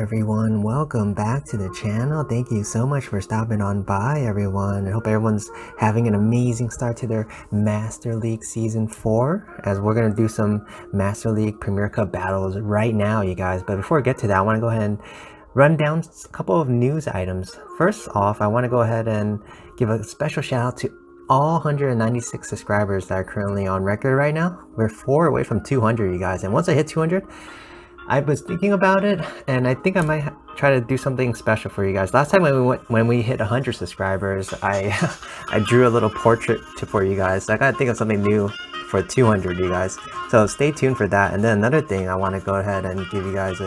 everyone, welcome back to the channel. Thank you so much for stopping on by, everyone. I hope everyone's having an amazing start to their Master League Season 4, as we're going to do some Master League Premier Cup battles right now, you guys. But before we get to that, I want to go ahead and run down a couple of news items. First off, I want to go ahead and give a special shout out to all 196 subscribers that are currently on record right now. We're 4 away from 200, you guys, and once I hit 200, I was thinking about it, and I think I might try to do something special for you guys. Last time when we hit 100 subscribers, I drew a little portrait for you guys. I gotta think of something new for 200, you guys. So stay tuned for that. And then another thing I want to go ahead and give you guys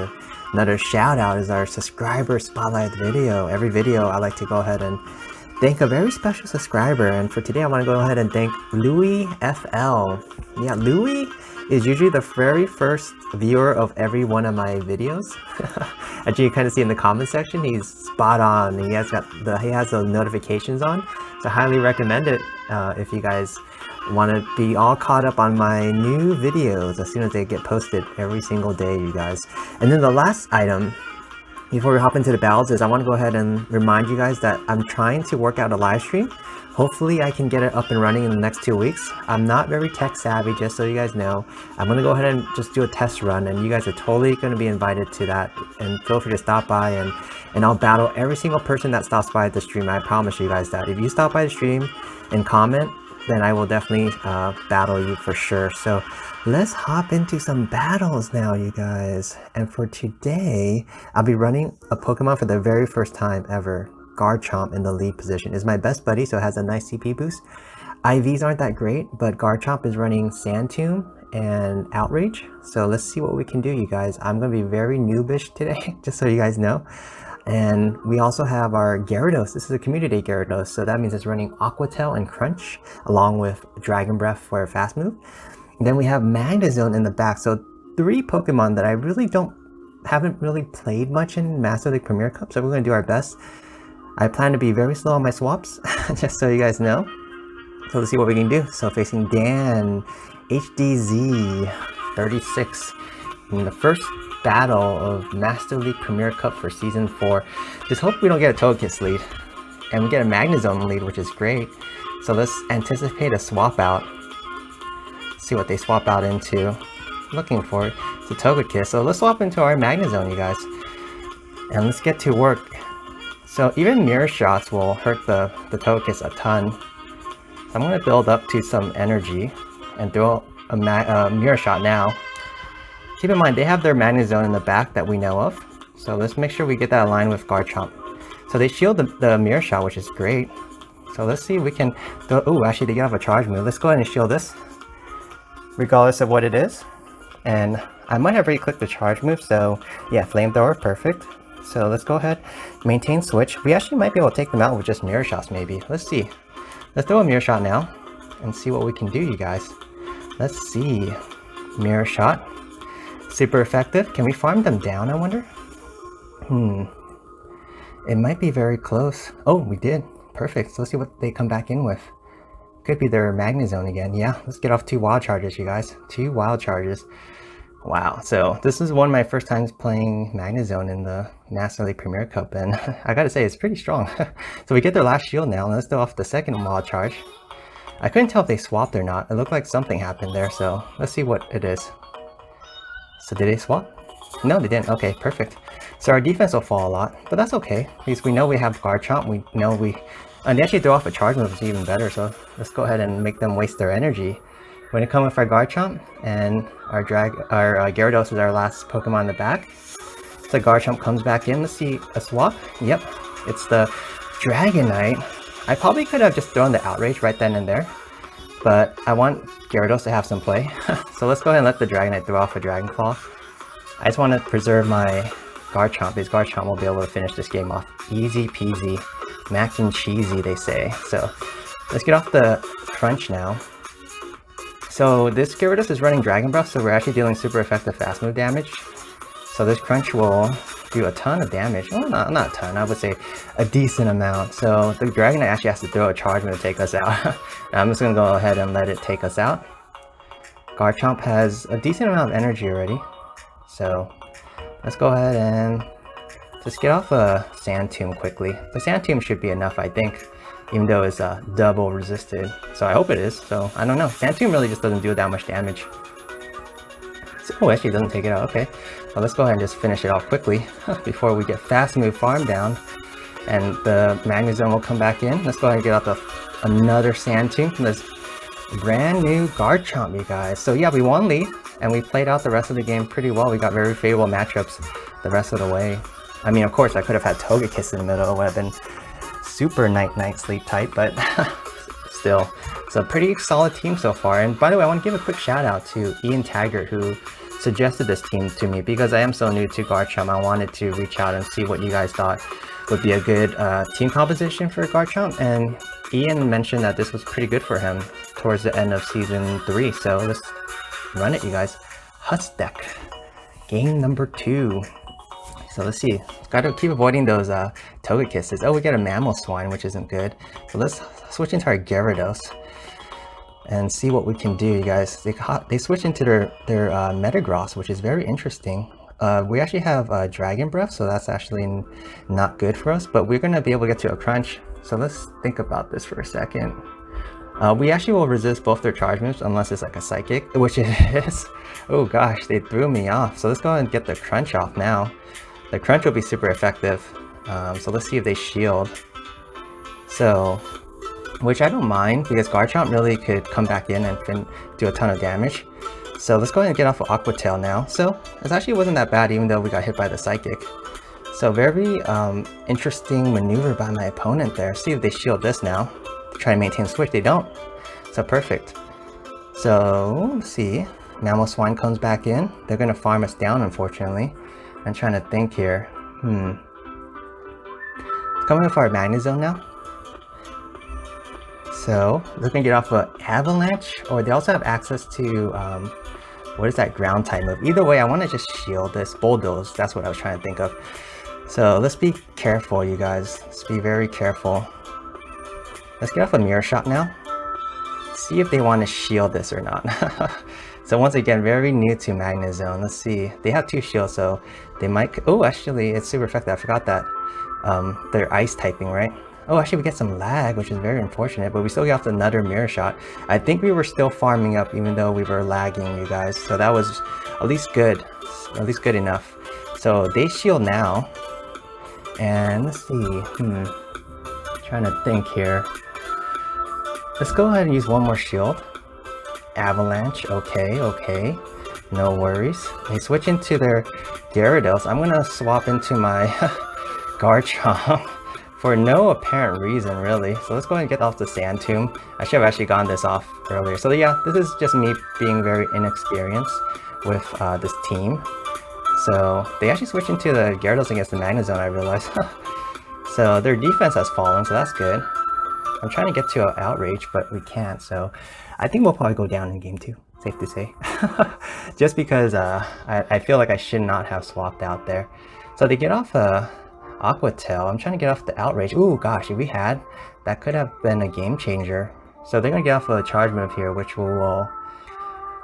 another shout out is our subscriber spotlight video. Every video I like to go ahead and thank a very special subscriber, and for today I want to go ahead and thank Louis FL. Yeah, Louis is usually the very first viewer of every one of my videos. As you can kind of see in the comment section, he's spot on. He has the notifications on, so I highly recommend it if you guys want to be all caught up on my new videos as soon as they get posted every single day, you guys. And then the last item before we hop into the battles is I want to go ahead and remind you guys that I'm trying to work out a live stream. Hopefully I can get it up and running in the next 2 weeks. I'm not very tech savvy, just so you guys know. I'm going to go ahead and just do a test run, and you guys are totally going to be invited to that. And feel free to stop by, and I'll battle every single person that stops by the stream. I promise you guys that. If you stop by the stream and comment, then I will definitely battle you for sure. So let's hop into some battles now, you guys. And for today, I'll be running a Pokemon for the very first time ever. Garchomp in the lead position is my best buddy, so it has a nice CP boost. IVs aren't that great, but Garchomp is running Sand Tomb and Outrage. So let's see what we can do, you guys. I'm going to be very noobish today, just so you guys know. And we also have our Gyarados. This is a Community Gyarados, so that means it's running Aqua Tail and Crunch, along with Dragon Breath for a fast move. And then we have Magnezone in the back, so 3 Pokemon that I really haven't really played much in Master League Premier Cup, so we're going to do our best. I plan to be very slow on my swaps, just so you guys know. So let's see what we can do. So facing Dan, HDZ 36 in the first battle of Master League Premier Cup for Season 4. Just hope we don't get a Togekiss lead, and we get a Magnezone lead, which is great. So let's anticipate a swap out. See what they swap out into. Looking for it. It's a Togekiss, so let's swap into our Magnezone, you guys, and let's get to work. So even mirror shots will hurt the Togekiss a ton. So I'm going to build up to some energy and throw a mirror shot now. Keep in mind, they have their Magnezone in the back that we know of. So let's make sure we get that aligned with Garchomp. So they shield the mirror shot, which is great. So let's see if we can throw... Oh, actually they have a charge move. Let's go ahead and shield this, regardless of what it is. And I might have already clicked the charge move, so yeah, flamethrower, perfect. So let's go ahead, maintain switch. We actually might be able to take them out with just mirror shots, maybe. Let's see. Let's throw a mirror shot now and see what we can do, you guys. Let's see. Mirror shot. Super effective. Can we farm them down, I wonder? It might be very close. Oh, we did. Perfect. So let's see what they come back in with. Could be their Magnezone again. Yeah, let's get off 2 wild charges, you guys. 2 wild charges. Wow, so this is one of my first times playing Magnezone in the Master League Premier Cup, and I gotta say, it's pretty strong. So we get their last shield now, and let's throw off the second wild charge. I couldn't tell if they swapped or not. It looked like something happened there, so let's see what it is. So did they swap? No, they didn't. Okay, perfect. So our defense will fall a lot, but that's okay, because we know we have Garchomp. We know and they actually throw off a charge move, is even better, so let's go ahead and make them waste their energy. When it comes with our Garchomp, and our Gyarados is our last Pokemon in the back. So Garchomp comes back in. Let's see a swap. Yep, it's the Dragonite. I probably could have just thrown the Outrage right then and there, but I want Gyarados to have some play. So let's go ahead and let the Dragonite throw off a Dragon Claw. I just want to preserve my Garchomp, because Garchomp will be able to finish this game off easy peasy, mac and cheesy, they say. So let's get off the Crunch now. So this Gyarados is running Dragon Breath, so we're actually dealing super effective fast move damage. So this Crunch will do a ton of damage. Well, not a ton, I would say a decent amount. So the Dragonite actually has to throw a charge move to take us out. I'm just going to go ahead and let it take us out. Garchomp has a decent amount of energy already. So let's go ahead and Just get off a Sand Tomb quickly. The Sand Tomb should be enough, I think, even though it's double resisted. So I hope it is. So I don't know. Sand Tomb really just doesn't do that much damage. Oh, actually doesn't take it out. Okay. Well, let's go ahead and just finish it off quickly before we get fast move farm down. And the Magnezone will come back in. Let's go ahead and get out another Sand Tomb from this brand new Garchomp, you guys. So yeah, we won lead and we played out the rest of the game pretty well. We got very favorable matchups the rest of the way. I mean, of course, I could have had Togekiss in the middle. It would have been super night sleep type, but still, it's a pretty solid team so far. And by the way, I want to give a quick shout out to Ian Taggart, who suggested this team to me because I am so new to Garchomp. I wanted to reach out and see what you guys thought would be a good team composition for Garchomp, and Ian mentioned that this was pretty good for him towards the end of season 3. So let's run it, you guys. Huts deck, game number 2. So let's see. Gotta keep avoiding those Togekisses. Oh, we get a Magnezone, which isn't good. So let's switch into our Gyarados and see what we can do, you guys. They switch into their Metagross, which is very interesting. We actually have Dragon Breath, so that's actually not good for us, but we're gonna be able to get to a crunch. So let's think about this for a second. We actually will resist both their charge moves unless it's like a psychic, which it is. Oh gosh, they threw me off. So let's go ahead and get the crunch off now. The crunch will be super effective. So let's see if they shield. So, which I don't mind because Garchomp really could come back in and do a ton of damage. So let's go ahead and get off of Aqua Tail now. So it actually wasn't that bad even though we got hit by the psychic. So very interesting maneuver by my opponent there. See if they shield this now. Try to maintain switch. They don't. So perfect. So let's see. Magnezone comes back in. They're going to farm us down, unfortunately. I'm trying to think here. Coming in for our Magnezone now. So they're going to get off of Avalanche, or they also have access to what is that ground type move? Either way, I want to just shield this. Bulldoze, that's what I was trying to think of. So let's be careful, you guys. Let's be very careful. Let's get off a Mirror Shot now. See if they want to shield this or not. So once again, very new to Magnezone. Let's see. They have 2 shields, so they might... Oh, actually, it's super effective. I forgot that. They're ice typing, right? Oh, actually, we get some lag, which is very unfortunate, but we still got another Mirror Shot. I think we were still farming up even though we were lagging, you guys. So that was at least good. At least good enough. So they shield now. And let's see. Trying to think here. Let's go ahead and use one more shield. Avalanche. Okay. No worries. They switch into their Gyarados. I'm going to swap into my Garchomp. For no apparent reason, really. So let's go ahead and get off the Sand Tomb. I should have actually gotten this off earlier. So yeah, this is just me being very inexperienced with this team. So they actually switched into the Gyarados against the Magnezone, I realized. So their defense has fallen, so that's good. I'm trying to get to an Outrage, but we can't. So I think we'll probably go down in game 2, safe to say. Just because I feel like I should not have swapped out there. So they get off Aqua Tail. I'm trying to get off the Outrage. Ooh, gosh, if we had, that could have been a game changer. So they're going to get off a charge move here, which will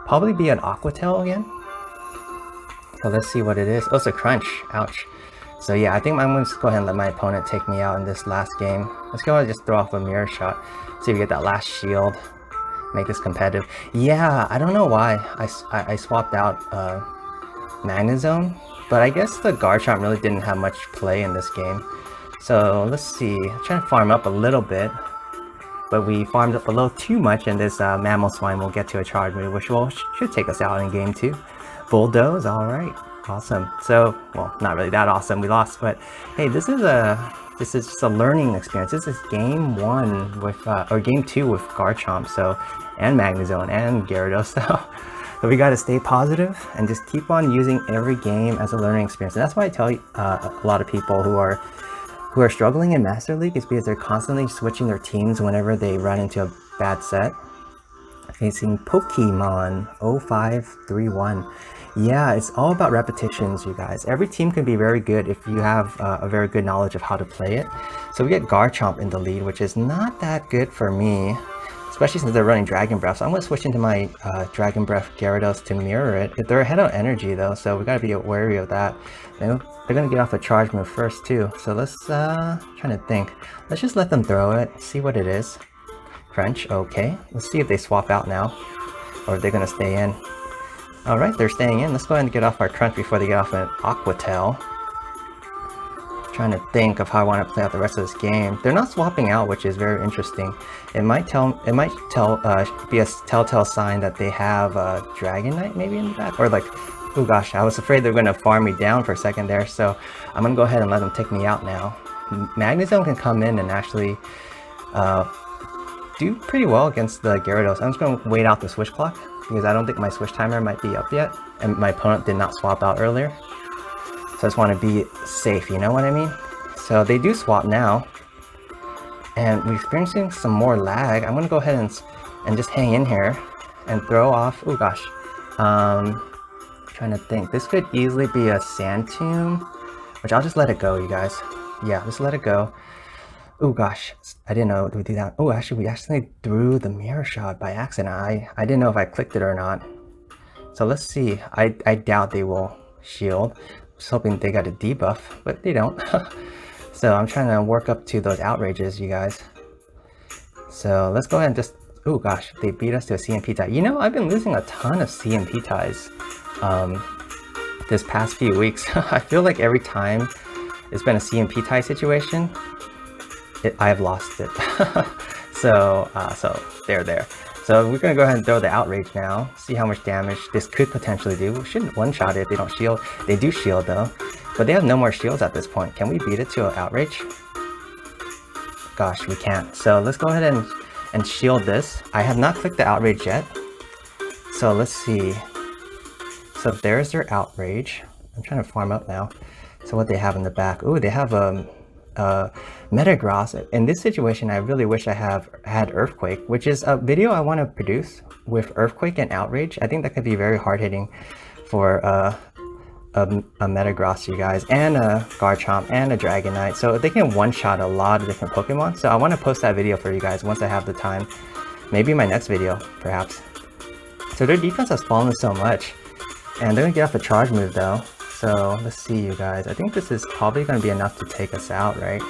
probably be an Aqua Tail again. So let's see what it is. Oh, it's a crunch. Ouch. So yeah, I think I'm going to go ahead and let my opponent take me out in this last game. Let's go ahead and just throw off a Mirror Shot. See if we get that last shield. Make this competitive. Yeah, I don't know why I swapped out Magnezone. But I guess the Garchomp really didn't have much play in this game. So let's see. I'm trying to farm up a little bit. But we farmed up a little too much, and this Magnezone will get to a charge move, which should take us out in game 2. Bulldoze, alright. Awesome. So, well, not really that awesome. We lost, but hey, this is just a learning experience. This is game 1 with, or game 2 with Garchomp, so, and Magnezone, and Gyarados, so we got to stay positive and just keep on using every game as a learning experience. And that's why I tell a lot of people who are struggling in Master League is because they're constantly switching their teams whenever they run into a bad set. Facing Pokemon 0531. Yeah, it's all about repetitions, you guys. Every team can be very good if you have a very good knowledge of how to play it. So we get Garchomp in the lead, which is not that good for me. especially since they're running Dragon Breath. So I'm going to switch into my Dragon Breath Gyarados to mirror it. They're ahead on energy though, so we got to be wary of that. And they're going to get off a charge move first too. So let's, trying to think. Let's just let them throw it, see what it is. Crunch, okay. Let's see if they swap out now, or if they're going to stay in. Alright, they're staying in. Let's go ahead and get off our Crunch before they get off an Aqua Tail. Trying to think of how I want to play out the rest of this game. They're not swapping out, which is very interesting. It might be a telltale sign that they have Dragonite maybe in the back, or like, oh gosh, I was afraid they're going to farm me down for a second there, so I'm going to go ahead and let them take me out now. Magnezone can come in and actually do pretty well against the Gyarados. I'm just going to wait out the switch clock, because I don't think my switch timer might be up yet, and my opponent did not swap out earlier. So I just want to be safe, you know what I mean? So they do swap now, and we're experiencing some more lag. I'm going to go ahead and just hang in here and throw off, oh gosh. Trying to think, this could easily be a Sand Tomb, which I'll just let it go, you guys. Yeah, just let it go. Oh gosh, I didn't know we do that. Oh, actually, we actually threw the Mirror Shot by accident. I didn't know if I clicked it or not. So let's see. I doubt they will shield. Just hoping they got a debuff, but they don't. So I'm trying to work up to those outrages, you guys. So let's go ahead and just, oh gosh, they beat us to a CMP tie. You know, I've been losing a ton of CMP ties this past few weeks. I feel like every time it's been a CMP tie situation, I've lost it. So there. So we're going to go ahead and throw the Outrage now, see how much damage this could potentially do. We shouldn't one-shot it if they don't shield. They do shield though, but they have no more shields at this point. Can we beat it to an Outrage? Gosh, we can't. So let's go ahead and shield this. I have not clicked the Outrage yet. So let's see. So there's their Outrage. I'm trying to farm up now. So what they have in the back. Ooh, they have Metagross. In this situation, I really wish I had Earthquake, which is a video I want to produce with Earthquake and Outrage. I think that could be very hard-hitting for a Metagross, you guys, and a Garchomp and a Dragonite. So they can one-shot a lot of different Pokemon. So I want to post that video for you guys once I have the time. Maybe my next video, perhaps. So their defense has fallen so much, and they're gonna get off a charge move though. So let's see, you guys. I think this is probably going to be enough to take us out, right?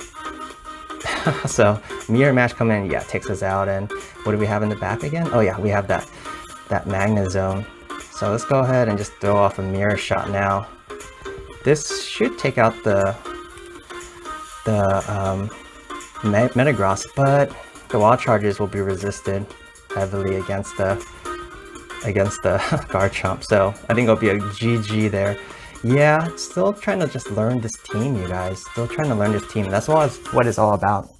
So Mirror Match coming in, yeah, takes us out. And what do we have in the back again? Oh yeah, we have that Magnezone. So let's go ahead and just throw off a Mirror Shot now. This should take out the Metagross, but the Wild Charges will be resisted heavily against the Garchomp. So I think it'll be a GG there. Yeah, still trying to just learn this team, you guys. Still trying to learn this team. That's what it's all about.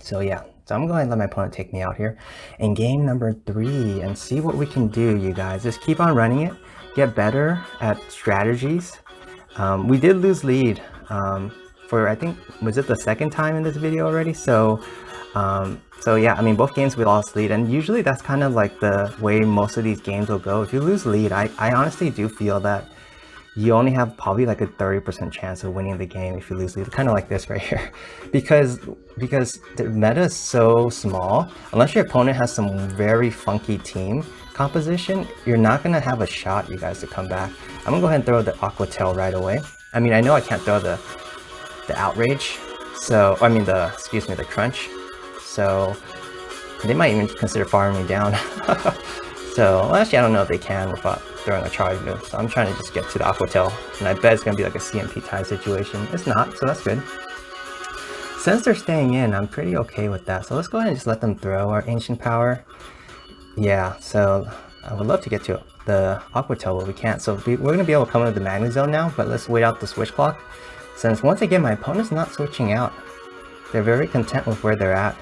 So yeah, so I'm going to let my opponent take me out here in game number 3 and see what we can do, you guys. Just keep on running it, get better at strategies. We did lose lead for, I think, was it the second time in this video already? So yeah, I mean, both games we lost lead, and usually that's kind of like the way most of these games will go. If you lose lead, I honestly do feel that you only have probably like a 30% chance of winning the game if you lose lead, kind of like this right here, because the meta is so small. Unless your opponent has some very funky team composition, you're not gonna have a shot, you guys, to come back. I'm gonna go ahead and throw the Aqua Tail right away. I mean, I know I can't throw the Outrage, so I mean the Crunch, so they might even consider farming me down. So well, actually, I don't know if they can without throwing a charge move. So I'm trying to just get to the Aqua Tail, and I bet it's gonna be like a CMP tie situation. It's not, so that's good. Since they're staying in, I'm pretty okay with that. So let's go ahead and just let them throw our Ancient Power. Yeah, so I would love to get to the Aqua Tail, but we can't. So we're gonna be able to come into the Magnezone now, but let's wait out the switch clock. Since once again, my opponent's not switching out. They're very content with where they're at.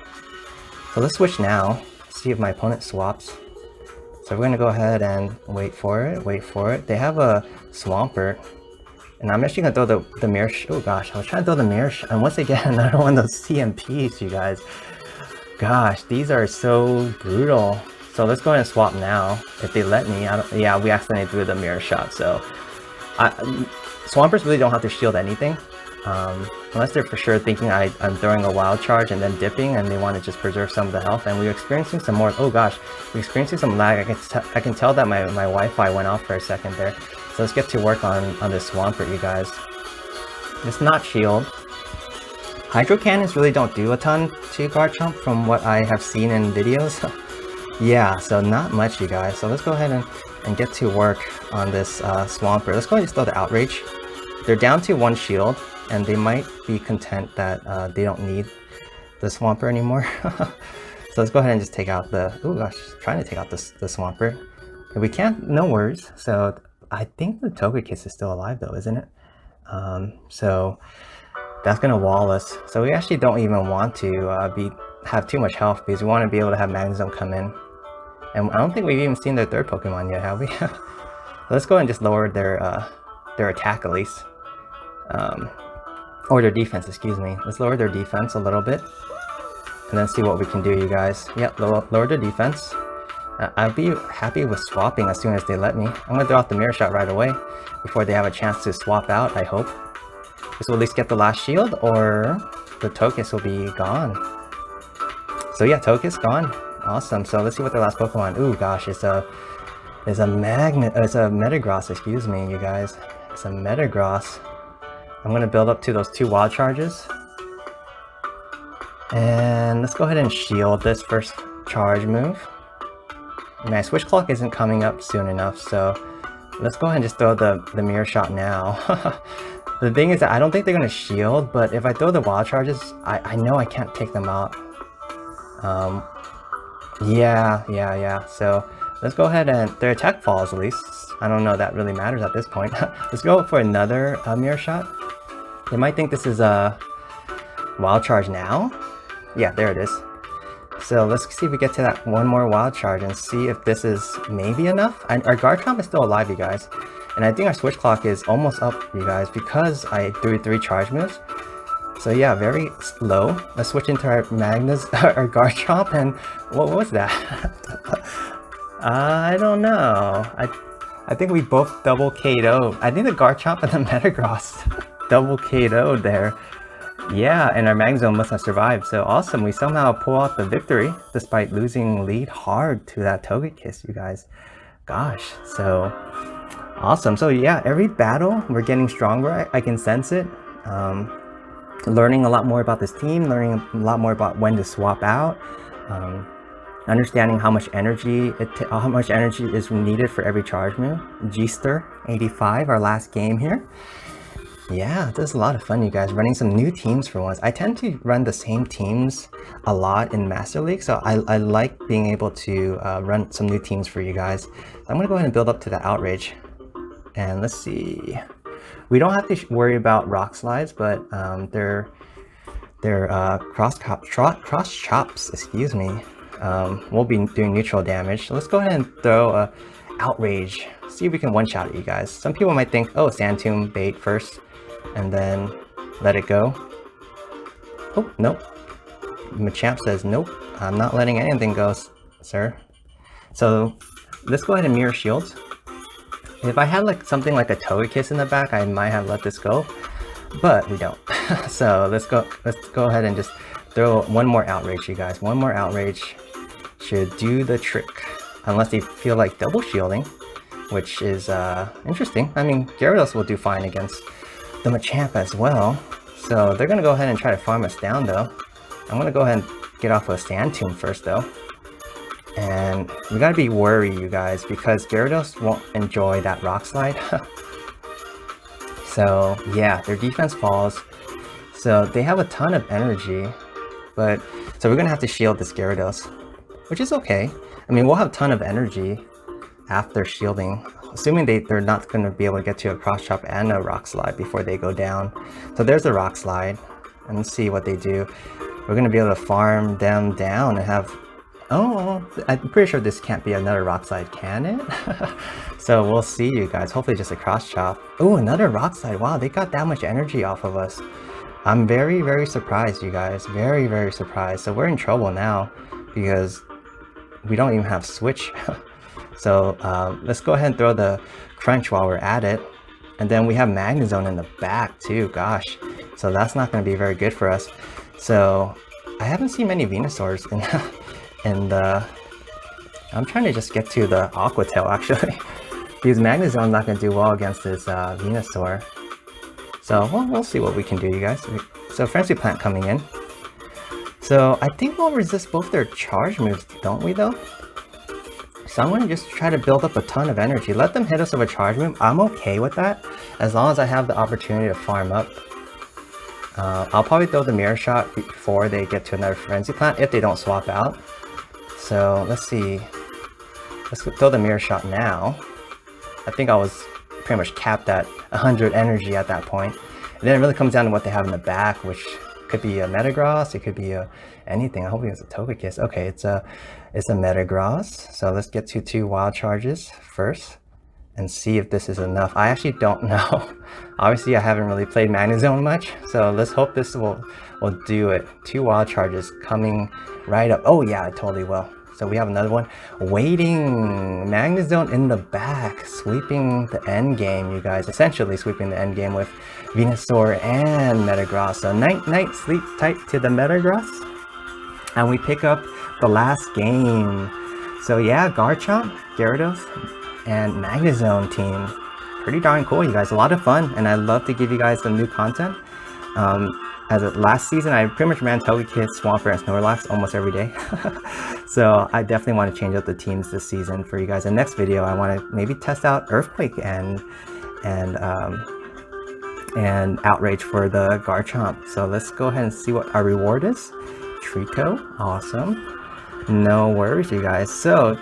So let's switch now, see if my opponent swaps. So we're gonna go ahead and wait for it. They have a Swampert, and I'm actually gonna throw the Mirror. Oh gosh, I was trying to throw the Mirror, and once again, another one of those CMPs, you guys. Gosh, these are so brutal. So let's go ahead and swap now, if they let me. Yeah, we accidentally threw the Mirror Shot. So Swampers really don't have to shield anything. Unless they're for sure thinking I'm throwing a wild charge and then dipping and they want to just preserve some of the health. And we're experiencing some more, oh gosh, we're experiencing some lag. I can tell that my Wi-Fi went off for a second there. So let's get to work on this Swampert, you guys. It's not shield. Hydro Cannons really don't do a ton to Garchomp from what I have seen in videos. Yeah, so not much, you guys. So let's go ahead and get to work on this Swampert. Let's go ahead and throw the Outrage. They're down to 1 shield, and they might be content that they don't need the Swampert anymore. So let's go ahead and just take out the, oh gosh, trying to take out the Swampert. If we can't, no worries. So I think the Togekiss is still alive though, isn't it? So that's gonna wall us. So we actually don't even want to have too much health because we want to be able to have Magnezone come in. And I don't think we've even seen their third Pokemon yet, have we? Let's go ahead and just lower their attack at least. Or their defense, excuse me. Let's lower their defense a little bit. And then see what we can do, you guys. Yep, lower their defense. I'd be happy with swapping as soon as they let me. I'm going to throw out the Mirror Shot right away before they have a chance to swap out, I hope. This will at least get the last shield, or the Togekiss will be gone. So yeah, Togekiss gone. Awesome. So let's see what the last Pokemon. Ooh, gosh, it's a Metagross, excuse me, you guys. It's a Metagross. I'm going to build up to those 2 wild charges. And let's go ahead and shield this first charge move. My Switch Clock isn't coming up soon enough, so let's go ahead and just throw the Mirror Shot now. The thing is that I don't think they're going to shield, but if I throw the wild charges, I know I can't take them out. Yeah. So let's go ahead and their attack falls at least. I don't know that really matters at this point. Let's go for another Mirror Shot. They might think this is a wild charge now. Yeah, there it is. So let's see if we get to that one more wild charge and see if this is maybe enough. And our Garchomp is still alive, you guys. And I think our Switch Clock is almost up, you guys, because I threw 3 charge moves. So yeah, very low. Let's switch into our our Garchomp, and what was that? I don't know. I think we both double KO'd. I think the Garchomp and the Metagross double KO'd there. Yeah, and our Magnezone must have survived. So awesome, we somehow pull out the victory despite losing lead hard to that Togekiss, you guys. Gosh, so awesome. So yeah, every battle we're getting stronger. I can sense it. Learning a lot more about this team, learning a lot more about when to swap out, understanding how much energy is needed for every charge move. G-Stir 85, our last game here. Yeah, this is a lot of fun, you guys. Running some new teams for once. I tend to run the same teams a lot in Master League, so I like being able to run some new teams for you guys. So I'm going to go ahead and build up to the Outrage. And let's see. We don't have to worry about Rock Slides, but they're cross chops, excuse me, will be doing neutral damage. So let's go ahead and throw a Outrage. See if we can one-shot it, you guys. Some people might think, oh, Sand Tomb bait first, and then let it go. Oh, nope. Machamp says, nope, I'm not letting anything go, sir. So let's go ahead and Mirror Shields. If I had like something like a Togekiss in the back, I might have let this go, but we don't. So let's go ahead and just throw one more Outrage, you guys. One more Outrage should do the trick, unless they feel like double shielding, which is interesting. I mean, Gyarados will do fine against the Machamp as well. So they're gonna go ahead and try to farm us down though. I'm gonna go ahead and get off a Sand Tomb first though. And we gotta be worried, you guys, because Gyarados won't enjoy that Rock Slide. So yeah, their defense falls. So they have a ton of energy, but so we're gonna have to shield this Gyarados, which is okay. I mean, we'll have a ton of energy after shielding, assuming they're not gonna be able to get to a Cross Chop and a Rock Slide before they go down. So there's the Rock Slide, and let's see what they do. We're gonna be able to farm them down and have. Oh, I'm pretty sure this can't be another Rock Slide, can it? So we'll see, you guys. Hopefully just a Cross Chop. Oh, another Rock Slide. Wow, they got that much energy off of us. I'm very, very surprised, you guys. Very, very surprised. So we're in trouble now because we don't even have Switch. So let's go ahead and throw the Crunch while we're at it. And then we have Magnezone in the back too. Gosh, so that's not going to be very good for us. So I haven't seen many Venusaurs in the... I'm trying to just get to the Aqua Tail actually, because Magnezone's not going to do well against this Venusaur. So we'll see what we can do, you guys. So Frenzy Plant coming in. So I think we'll resist both their charge moves, don't we though? So I'm going to just try to build up a ton of energy. Let them hit us with a charge move. I'm okay with that, as long as I have the opportunity to farm up. I'll probably throw the Mirror Shot before they get to another Frenzy Plant, if they don't swap out. So let's see. Let's throw the Mirror Shot now. I think I was pretty much capped at 100 energy at that point. And then it really comes down to what they have in the back, which could be a Metagross, it could be anything. I'm hoping it's a Togekiss. Okay, it's a Metagross. So let's get to 2 wild charges first and see if this is enough. I actually don't know. Obviously, I haven't really played Magnezone much, so let's hope this will do it. 2 wild charges coming right up. Oh yeah, it totally will. So we have another one waiting. Magnezone in the back, sweeping the end game, you guys. Essentially sweeping the end game with Venusaur and Metagross. So night sleep tight to the Metagross, and we pick up the last game. So yeah, Garchomp, Gyarados, and Magnezone team. Pretty darn cool, you guys. A lot of fun, and I love to give you guys some new content. As of last season, I pretty much ran Togekiss, Swampert, and Snorlax almost every day. So I definitely want to change up the teams this season for you guys. In the next video, I want to maybe test out Earthquake and Outrage for the Garchomp. So let's go ahead and see what our reward is. Trico, awesome. No worries, you guys. So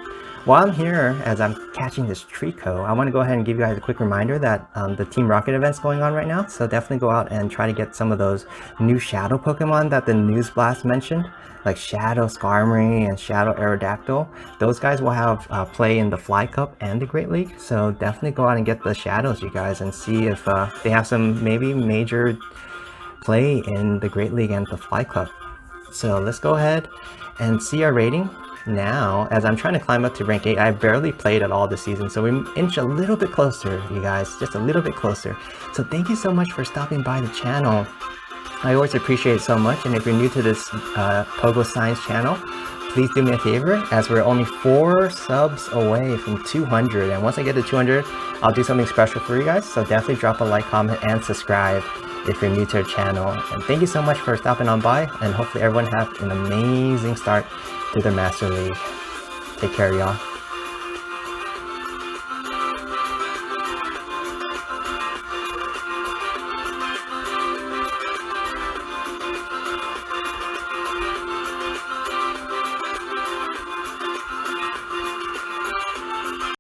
while I'm here, as I'm catching this Trico, I want to go ahead and give you guys a quick reminder that the Team Rocket event's going on right now. So definitely go out and try to get some of those new Shadow Pokemon that the News Blast mentioned, like Shadow Skarmory and Shadow Aerodactyl. Those guys will have play in the Fly Cup and the Great League. So definitely go out and get the Shadows, you guys, and see if they have some maybe major play in the Great League and the Fly Cup. So let's go ahead and see our rating. Now, as I'm trying to climb up to rank 8, I barely played at all this season, so we inch a little bit closer, you guys, just a little bit closer. So thank you so much for stopping by the channel. I always appreciate it so much, and if you're new to this Pogo Science channel, please do me a favor, as we're only 4 subs away from 200, and once I get to 200, I'll do something special for you guys, so definitely drop a like, comment, and subscribe if you're new to the channel. And thank you so much for stopping on by, and hopefully everyone have an amazing start to their Master League. Take care, y'all.